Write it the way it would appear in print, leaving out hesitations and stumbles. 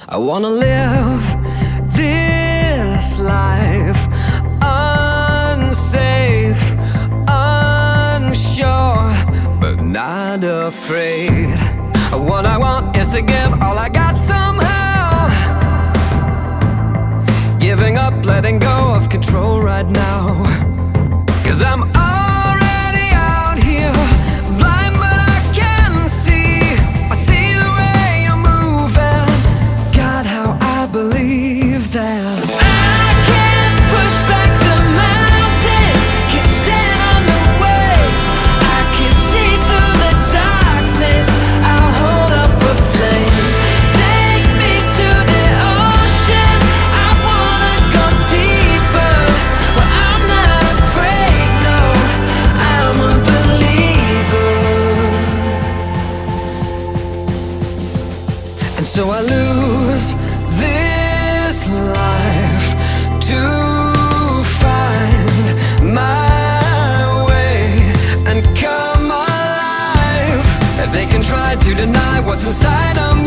I wanna live this life unsafe, unsure, but not afraid. What I want is to give all I got somehow. Giving up, letting go of control right now. 'Cause I'm already out here, blind but I can see. I see the way you're moving. God, how I believe that I can push back the mountains, can stand on the waves. I can see through the darkness. I'll hold up a flame. Take me to the ocean. I wanna go deeper. Well, I'm not afraid, no. I'm a believer. And so I lose this life to find my way and come alive. If they can try to deny what's inside of me,